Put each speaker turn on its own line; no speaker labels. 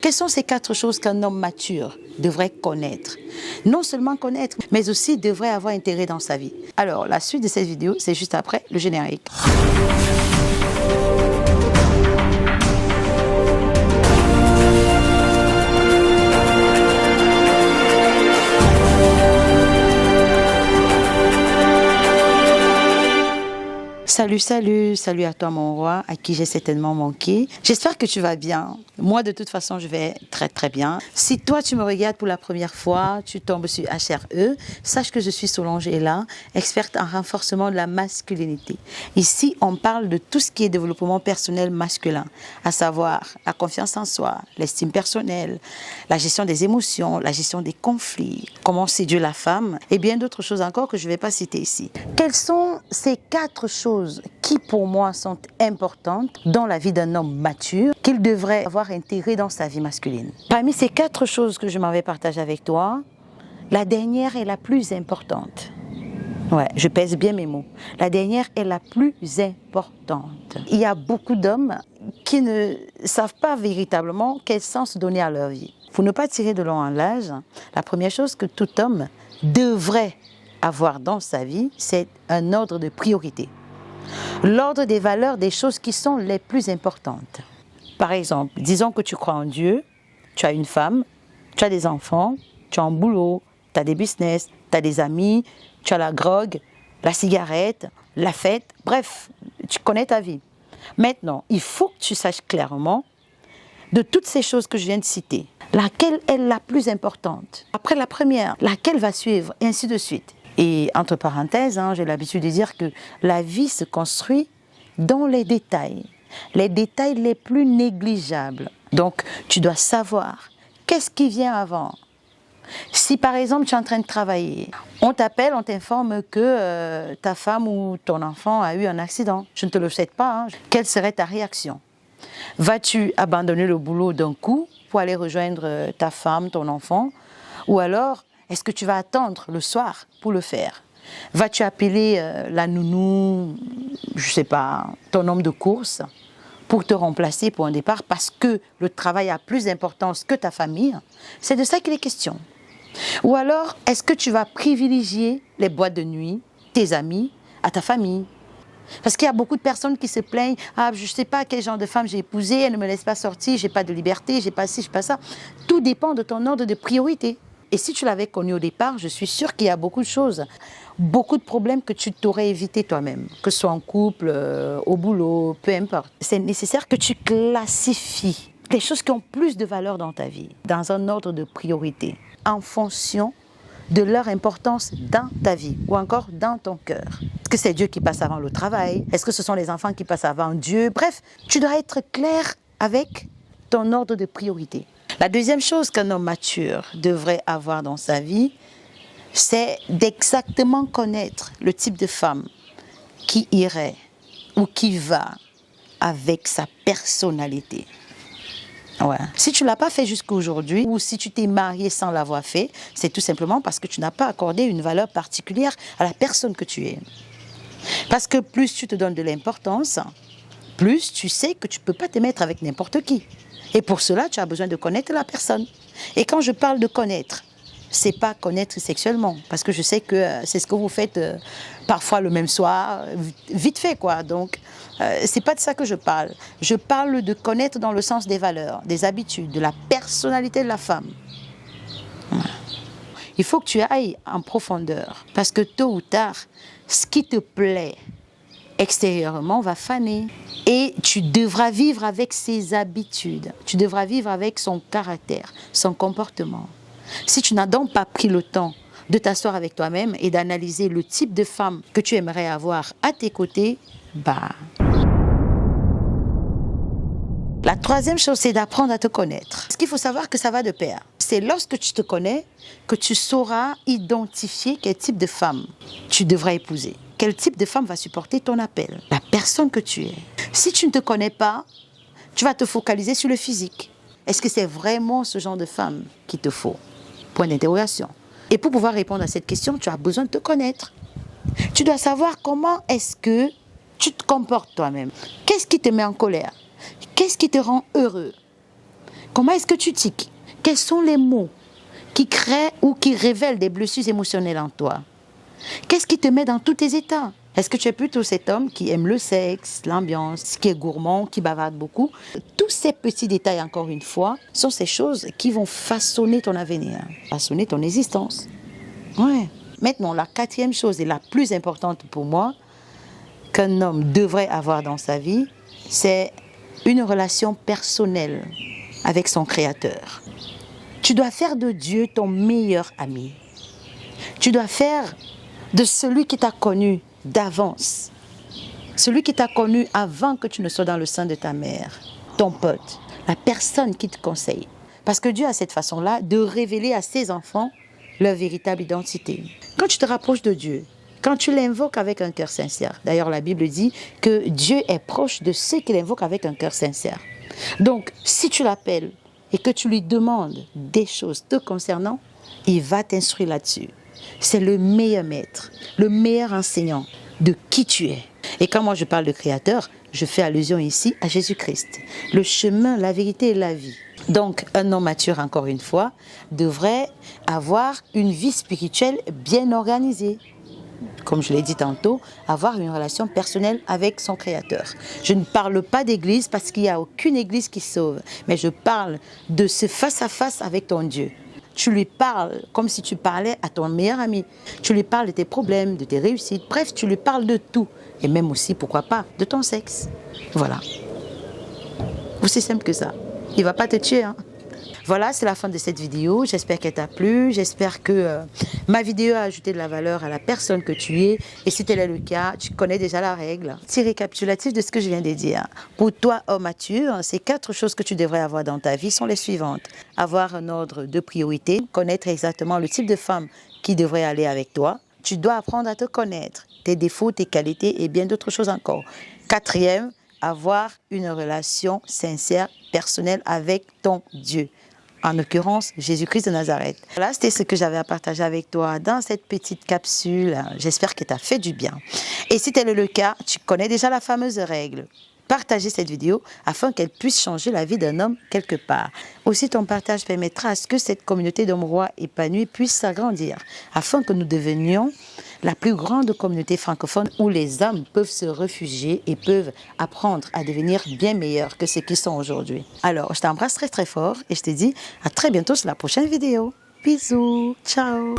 Quelles sont ces 4 choses qu'un homme mature devrait connaître? Non seulement connaître, mais aussi devrait avoir intérêt dans sa vie. Alors, la suite de cette vidéo, c'est juste après le générique. Salut à toi mon roi, à qui j'ai certainement manqué. J'espère que tu vas bien. Moi de toute façon je vais très bien. Si toi tu me regardes pour la première fois, tu tombes sur HRE, sache que je suis Solange Ella, experte en renforcement de la masculinité. Ici on parle de tout ce qui est développement personnel masculin, à savoir la confiance en soi, l'estime personnelle, la gestion des émotions, la gestion des conflits, comment séduire la femme et bien d'autres choses encore que je ne vais pas citer ici. Quelles sont ces 4 choses qui pour moi sont importantes dans la vie d'un homme mature, qu'il devrait avoir intérêt dans sa vie masculine? Parmi ces 4 choses que je m'en vais partager avec toi, la dernière est la plus importante. Ouais, je pèse bien mes mots. La dernière est la plus importante. Il y a beaucoup d'hommes qui ne savent pas véritablement quel sens donner à leur vie. Pour ne pas tirer de long en large, la première chose que tout homme devrait avoir dans sa vie, c'est un ordre de priorité. L'ordre des valeurs, des choses qui sont les plus importantes. Par exemple, disons que tu crois en Dieu, tu as une femme, tu as des enfants, tu as un boulot, tu as des business, tu as des amis, tu as la drogue, la cigarette, la fête, bref, tu connais ta vie. Maintenant, il faut que tu saches clairement, de toutes ces choses que je viens de citer, laquelle est la plus importante. Après la première, laquelle va suivre, et ainsi de suite. Et entre parenthèses, j'ai l'habitude de dire que la vie se construit dans les détails les plus négligeables. Donc, tu dois savoir qu'est-ce qui vient avant. Si par exemple, tu es en train de travailler, on t'appelle, on t'informe que ta femme ou ton enfant a eu un accident. Je ne te le souhaite pas. Quelle serait ta réaction? Vas-tu abandonner le boulot d'un coup pour aller rejoindre ta femme, ton enfant? Ou alors, est-ce que tu vas attendre le soir pour le faire? Vas-tu appeler la nounou, je ne sais pas, ton homme de course pour te remplacer pour un départ parce que le travail a plus d'importance que ta famille? C'est de ça qu'il est question. Ou alors, est-ce que tu vas privilégier les boîtes de nuit, tes amis, à ta famille? Parce qu'il y a beaucoup de personnes qui se plaignent, je ne sais pas quel genre de femme j'ai épousé, elle ne me laisse pas sortir, je n'ai pas de liberté, je n'ai pas ci, je n'ai pas ça. Tout dépend de ton ordre de priorité. Et si tu l'avais connu au départ, je suis sûre qu'il y a beaucoup de choses, beaucoup de problèmes que tu t'aurais évité toi-même, que ce soit en couple, au boulot, peu importe. C'est nécessaire que tu classifies les choses qui ont plus de valeur dans ta vie, dans un ordre de priorité, en fonction de leur importance dans ta vie ou encore dans ton cœur. Est-ce que c'est Dieu qui passe avant le travail? Est-ce que ce sont les enfants qui passent avant Dieu? Bref, tu dois être clair avec ton ordre de priorité. La deuxième chose qu'un homme mature devrait avoir dans sa vie, c'est d'exactement connaître le type de femme qui irait ou qui va avec sa personnalité. Ouais. Si tu ne l'as pas fait jusqu'à aujourd'hui, ou si tu t'es marié sans l'avoir fait, c'est tout simplement parce que tu n'as pas accordé une valeur particulière à la personne que tu es. Parce que plus tu te donnes de l'importance, plus tu sais que tu ne peux pas te mettre avec n'importe qui. Et pour cela, tu as besoin de connaître la personne. Et quand je parle de connaître, c'est pas connaître sexuellement, parce que je sais que c'est ce que vous faites parfois le même soir, vite fait quoi. Donc, c'est pas de ça que je parle. Je parle de connaître dans le sens des valeurs, des habitudes, de la personnalité de la femme. Il faut que tu ailles en profondeur, parce que tôt ou tard, ce qui te plaît extérieurement va faner. Et tu devras vivre avec ses habitudes, tu devras vivre avec son caractère, son comportement. Si tu n'as donc pas pris le temps de t'asseoir avec toi-même et d'analyser le type de femme que tu aimerais avoir à tes côtés, La troisième chose, c'est d'apprendre à te connaître. Parce qu'il faut savoir que ça va de pair. C'est lorsque tu te connais que tu sauras identifier quel type de femme tu devras épouser. Quel type de femme va supporter ton appel, la personne que tu es. Si tu ne te connais pas, tu vas te focaliser sur le physique. Est-ce que c'est vraiment ce genre de femme qu'il te faut? Point d'interrogation. Et pour pouvoir répondre à cette question, tu as besoin de te connaître. Tu dois savoir comment est-ce que tu te comportes toi-même. Qu'est-ce qui te met en colère? Qu'est-ce qui te rend heureux? Comment est-ce que tu tiques? Quels sont les mots qui créent ou qui révèlent des blessures émotionnelles en toi? Qu'est-ce qui te met dans tous tes états? Est-ce que tu es plutôt cet homme qui aime le sexe, l'ambiance, qui est gourmand, qui bavarde beaucoup? Tous ces petits détails, encore une fois, sont ces choses qui vont façonner ton avenir, façonner ton existence. Ouais. Maintenant, la quatrième chose et la plus importante pour moi qu'un homme devrait avoir dans sa vie, c'est une relation personnelle avec son Créateur. Tu dois faire de Dieu ton meilleur ami. Tu dois faire de celui qui t'a connu d'avance, celui qui t'a connu avant que tu ne sois dans le sein de ta mère, ton pote, la personne qui te conseille. Parce que Dieu a cette façon-là de révéler à ses enfants leur véritable identité. Quand tu te rapproches de Dieu, quand tu l'invoques avec un cœur sincère, d'ailleurs la Bible dit que Dieu est proche de ceux qui l'invoquent avec un cœur sincère. Donc, si tu l'appelles et que tu lui demandes des choses te concernant, il va t'instruire là-dessus. C'est le meilleur maître, le meilleur enseignant de qui tu es. Et quand moi je parle de Créateur, je fais allusion ici à Jésus-Christ, le chemin, la vérité et la vie. Donc, un homme mature, encore une fois, devrait avoir une vie spirituelle bien organisée. Comme je l'ai dit tantôt, avoir une relation personnelle avec son Créateur. Je ne parle pas d'église parce qu'il n'y a aucune église qui sauve, mais je parle de ce face-à-face avec ton Dieu. Tu lui parles comme si tu parlais à ton meilleur ami. Tu lui parles de tes problèmes, de tes réussites. Bref, tu lui parles de tout. Et même aussi, pourquoi pas, de ton sexe. Voilà. Aussi simple que ça. Il ne va pas te tuer, hein. Voilà, c'est la fin de cette vidéo. J'espère qu'elle t'a plu. J'espère que ma vidéo a ajouté de la valeur à la personne que tu es. Et si tel est le cas, tu connais déjà la règle. Petit récapitulatif de ce que je viens de dire. Pour toi, homme mature, ces 4 choses que tu devrais avoir dans ta vie sont les suivantes. Avoir un ordre de priorité, connaître exactement le type de femme qui devrait aller avec toi. Tu dois apprendre à te connaître, tes défauts, tes qualités et bien d'autres choses encore. 4e, avoir une relation sincère, personnelle avec ton Dieu. En l'occurrence, Jésus-Christ de Nazareth. Voilà, c'était ce que j'avais à partager avec toi dans cette petite capsule. J'espère que tu as fait du bien. Et si tel est le cas, tu connais déjà la fameuse règle. Partagez cette vidéo afin qu'elle puisse changer la vie d'un homme quelque part. Aussi, ton partage permettra à ce que cette communauté d'hommes rois épanouis puisse s'agrandir, afin que nous devenions la plus grande communauté francophone où les hommes peuvent se réfugier et peuvent apprendre à devenir bien meilleurs que ce qu'ils sont aujourd'hui. Alors, je t'embrasse très très fort et je te dis à très bientôt sur la prochaine vidéo. Bisous, ciao.